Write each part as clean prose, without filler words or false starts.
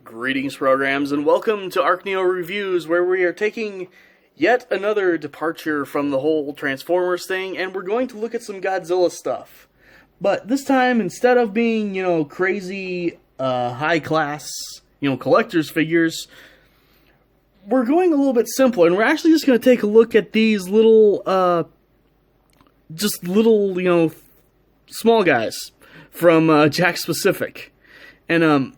Greetings, programs, and welcome to ArcNeo Reviews, where we are taking yet another departure from the whole Transformers thing, and we're going to look at some Godzilla stuff. But this time, instead of being, crazy, high-class, collector's figures, we're going a little bit simpler, and we're actually just going to take a look at these little, small guys from Jakks Pacific. And,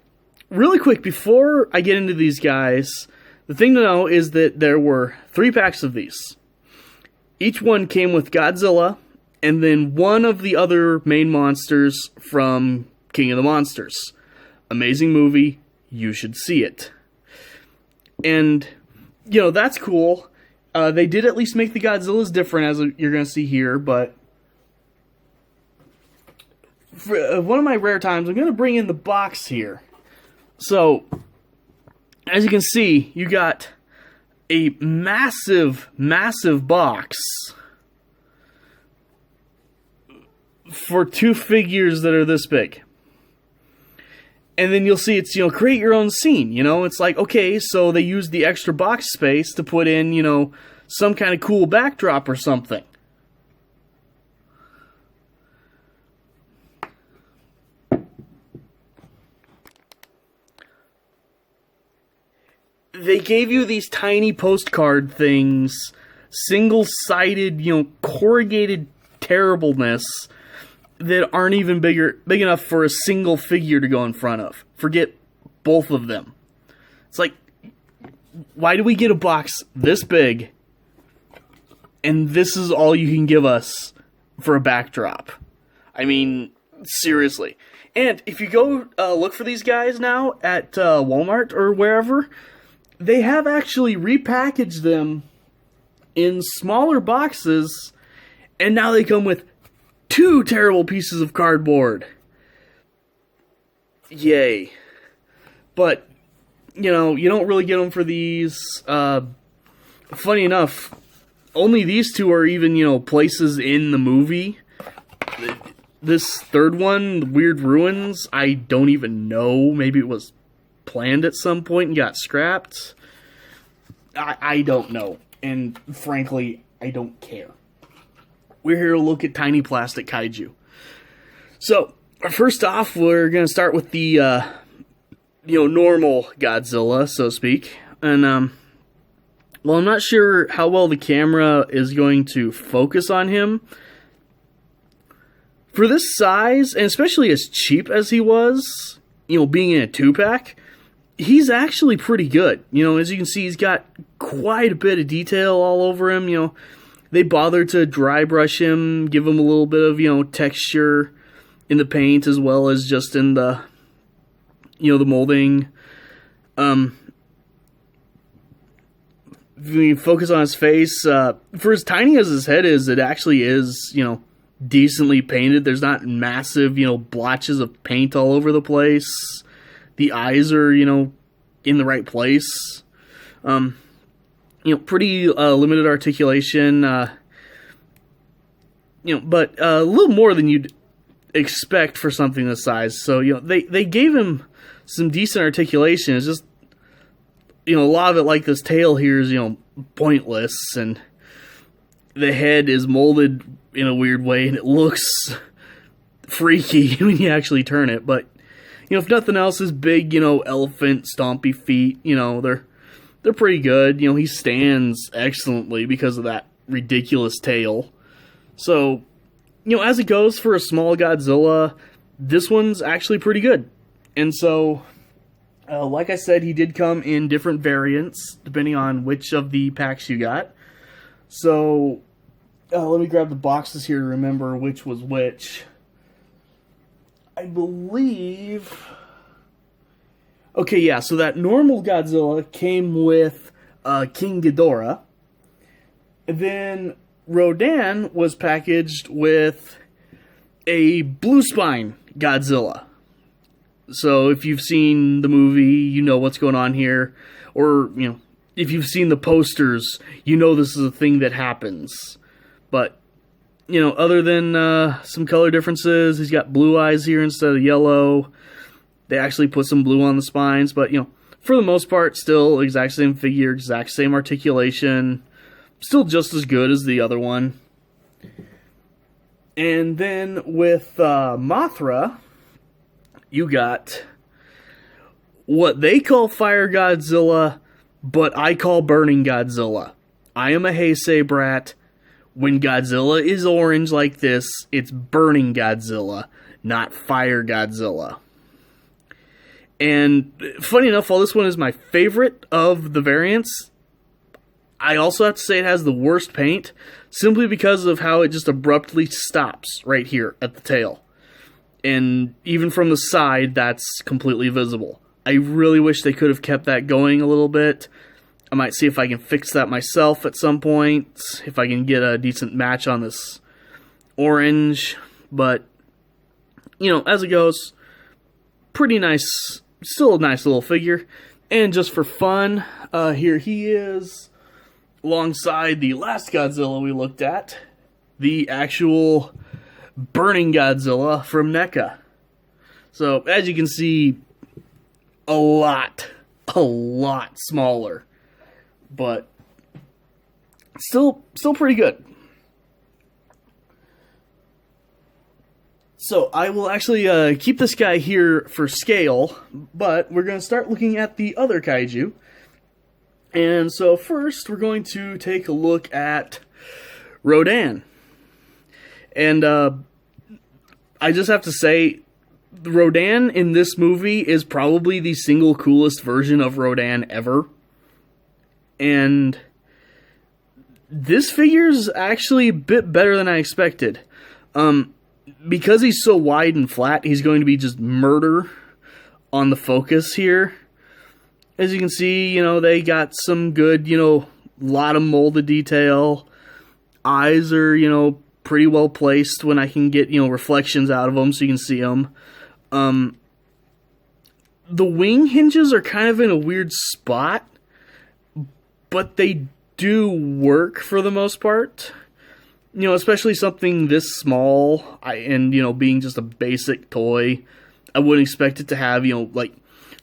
really quick, before I get into these guys, the thing to know is that there were 3 packs of these. Each one came with Godzilla, and then one of the other main monsters from King of the Monsters. Amazing movie, you should see it. And, that's cool. They did at least make the Godzillas different, as you're going to see here, but for one of my rare times, I'm going to bring in the box here. So, as you can see, you got a massive, massive box for 2 figures that are this big. And then you'll see it's, create your own scene, It's like, okay, so they used the extra box space to put in, some kind of cool backdrop or something. They gave you these tiny postcard things, single-sided, corrugated terribleness that aren't even big enough for a single figure to go in front of. Forget both of them. It's like, why do we get a box this big, and this is all you can give us for a backdrop? I mean, seriously. And if you go look for these guys now at Walmart or wherever, they have actually repackaged them in smaller boxes, and now they come with 2 terrible pieces of cardboard. Yay. But, you don't really get them for these. Funny enough, only these 2 are even, places in the movie. This third one, Weird Ruins, I don't even know. Maybe it was planned at some point and got scrapped. I don't know, and frankly, I don't care. We're here to look at tiny plastic kaiju. So, first off, we're going to start with the, normal Godzilla, so to speak. And, well, I'm not sure how well the camera is going to focus on him. For this size, and especially as cheap as he was, being in a 2-pack, he's actually pretty good. As you can see, he's got quite a bit of detail all over him. They bothered to dry brush him, give him a little bit of, texture in the paint as well as just in the, the molding. If you focus on his face, for as tiny as his head is, it actually is, decently painted. There's not massive, blotches of paint all over the place. The eyes are, in the right place. Pretty limited articulation. But a little more than you'd expect for something this size. So, they gave him some decent articulation. It's just, a lot of it, like this tail here, is, pointless. And the head is molded in a weird way, and it looks freaky when you actually turn it. But if nothing else, his big, elephant stompy feet, they're pretty good. He stands excellently because of that ridiculous tail. So, as it goes for a small Godzilla, this one's actually pretty good. And so, like I said, he did come in different variants, depending on which of the packs you got. So, let me grab the boxes here to remember which was which. I believe... Okay, yeah, so that normal Godzilla came with King Ghidorah. Then Rodan was packaged with a blue spine Godzilla. So if you've seen the movie, you know what's going on here. Or, if you've seen the posters, you know this is a thing that happens. But, other than some color differences, he's got blue eyes here instead of yellow. They actually put some blue on the spines, but, for the most part, still exact same figure, exact same articulation, still just as good as the other one. And then with Mothra, you got what they call Fire Godzilla, but I call Burning Godzilla. I am a Heisei brat. When Godzilla is orange like this, it's Burning Godzilla, not Fire Godzilla. And funny enough, while this one is my favorite of the variants, I also have to say it has the worst paint, simply because of how it just abruptly stops right here at the tail. And even from the side, that's completely visible. I really wish they could have kept that going a little bit. I might see if I can fix that myself at some point, if I can get a decent match on this orange. But, you know, as it goes, pretty nice, still a nice little figure. And just for fun, here he is, alongside the last Godzilla we looked at, the actual Burning Godzilla from NECA. So, as you can see, a lot smaller. But still pretty good. So I will actually keep this guy here for scale, but we're going to start looking at the other kaiju. And so first we're going to take a look at Rodan. And I just have to say, Rodan in this movie is probably the single coolest version of Rodan ever. And this figure's actually a bit better than I expected. Because he's so wide and flat, he's going to be just murder on the focus here. As you can see, you know, they got some good, you know, lot of molded detail. Eyes are, you know, pretty well placed when I can get, you know, reflections out of them so you can see them. The wing hinges are kind of in a weird spot, but they do work for the most part. You know, especially something this small, and, you know, being just a basic toy, I wouldn't expect it to have, you know, like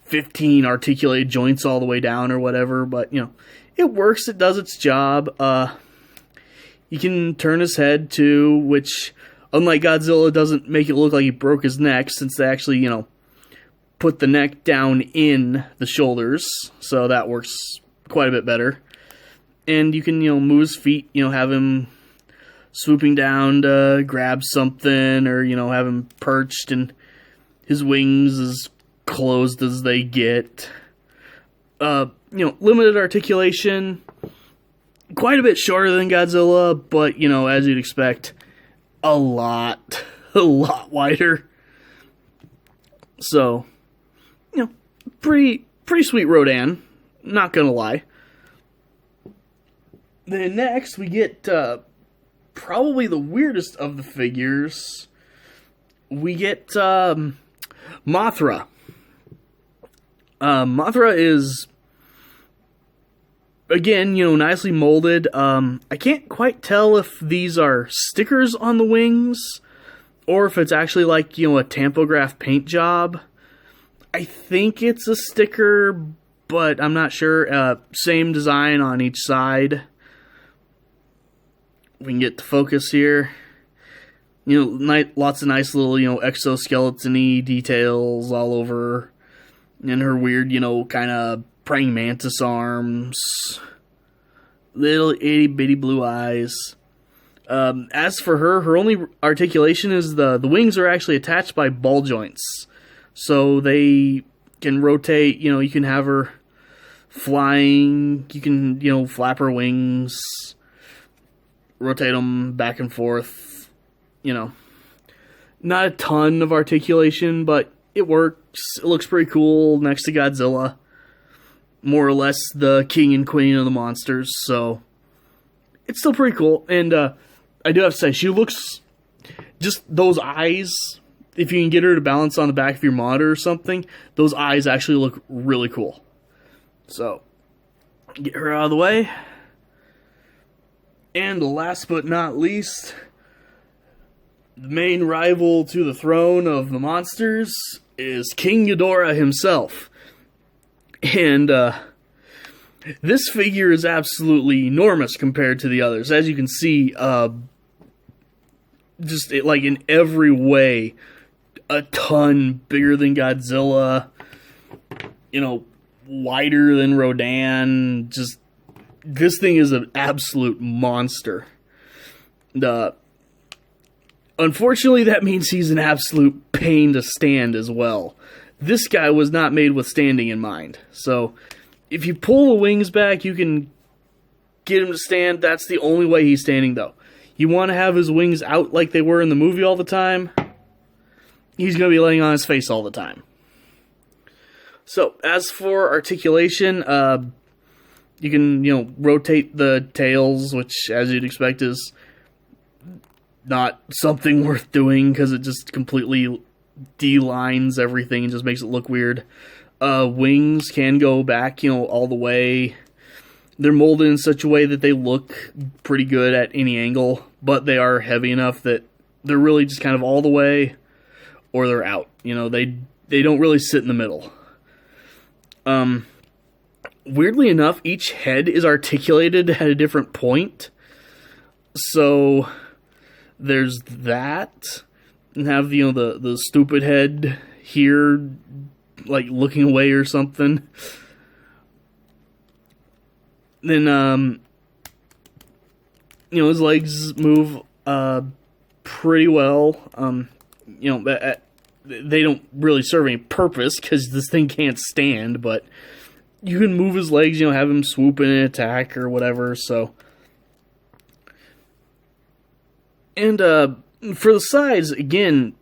15 articulated joints all the way down or whatever, but, you know, it works, it does its job. You can turn his head too, which, unlike Godzilla, doesn't make it look like he broke his neck, since they actually, you know, put the neck down in the shoulders, so that works quite a bit better. And you can, you know, move his feet, you know, have him swooping down to grab something, or, you know, have him perched, and his wings as closed as they get. You know, limited articulation, quite a bit shorter than Godzilla, but, you know, as you'd expect, a lot wider. So, you know, pretty sweet Rodan, not gonna lie. Then next we get probably the weirdest of the figures. We get Mothra. Mothra is, again, you know, nicely molded. I can't quite tell if these are stickers on the wings, or if it's actually like, you know, a tampograph paint job. I think it's a sticker, but I'm not sure. Same design on each side. We can get to focus here. You know, lots of nice little, you know, exoskeleton-y details all over. And her weird, you know, kind of praying mantis arms. Little itty-bitty blue eyes. As for her only articulation is the wings are actually attached by ball joints. So they can rotate, you know, you can have her flying, you can, you know, flap her wings, rotate them back and forth, you know. Not a ton of articulation, but it works. It looks pretty cool next to Godzilla. More or less the king and queen of the monsters, so it's still pretty cool. And I do have to say, she looks, just those eyes, if you can get her to balance on the back of your monitor or something, those eyes actually look really cool. So, get her out of the way. And last but not least, the main rival to the throne of the monsters is King Ghidorah himself. And this figure is absolutely enormous compared to the others. As you can see, just like in every way, a ton bigger than Godzilla, you know, wider than Rodan. Just, this thing is an absolute monster. Unfortunately, that means he's an absolute pain to stand as well. This guy was not made with standing in mind. So, if you pull the wings back, you can get him to stand. That's the only way he's standing, though. You want to have his wings out like they were in the movie all the time, he's going to be laying on his face all the time. So, as for articulation, you can, rotate the tails, which, as you'd expect, is not something worth doing, because it just completely de-lines everything and just makes it look weird. Wings can go back, all the way. They're molded in such a way that they look pretty good at any angle, but they are heavy enough that they're really just kind of all the way, or they're out. They don't really sit in the middle. Weirdly enough, each head is articulated at a different point. So there's that, and have the stupid head here, like looking away or something. Then his legs move pretty well. They don't really serve any purpose because this thing can't stand, but you can move his legs, have him swoop in and attack or whatever, so. And for the sides, again,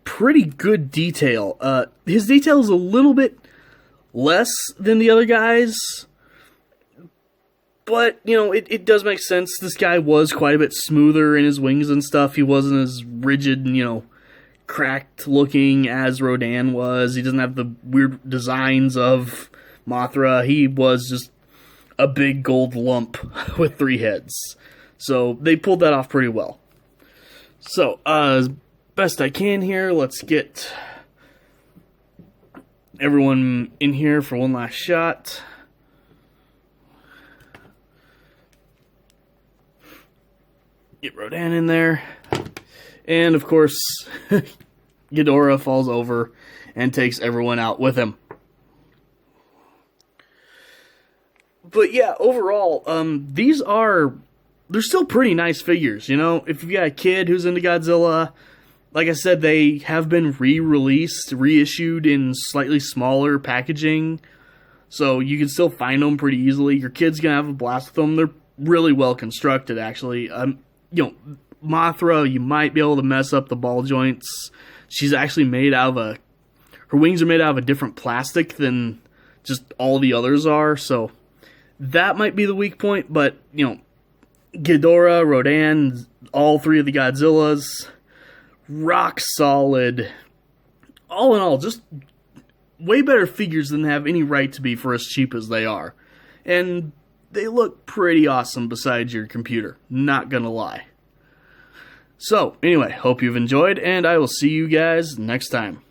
pretty good detail. His detail is a little bit less than the other guys, but, it does make sense. This guy was quite a bit smoother in his wings and stuff. He wasn't as rigid and, cracked looking as Rodan was. He doesn't have the weird designs of Mothra. He was just a big gold lump with 3 heads. So they pulled that off pretty well. So, as best I can here, let's get everyone in here for one last shot. Get Rodan in there. And, of course, Ghidorah falls over and takes everyone out with him. But, yeah, overall, they're still pretty nice figures, If you've got a kid who's into Godzilla, like I said, they have been re-released, reissued in slightly smaller packaging, so you can still find them pretty easily. Your kid's gonna have a blast with them. They're really well constructed, actually. Mothra, you might be able to mess up the ball joints. She's actually made out of her wings are made out of a different plastic than just all the others are, so that might be the weak point, but, Ghidorah, Rodan, all 3 of the Godzillas, rock solid. All in all, just way better figures than have any right to be for as cheap as they are. And they look pretty awesome beside your computer, not gonna lie. So, anyway, hope you've enjoyed, and I will see you guys next time.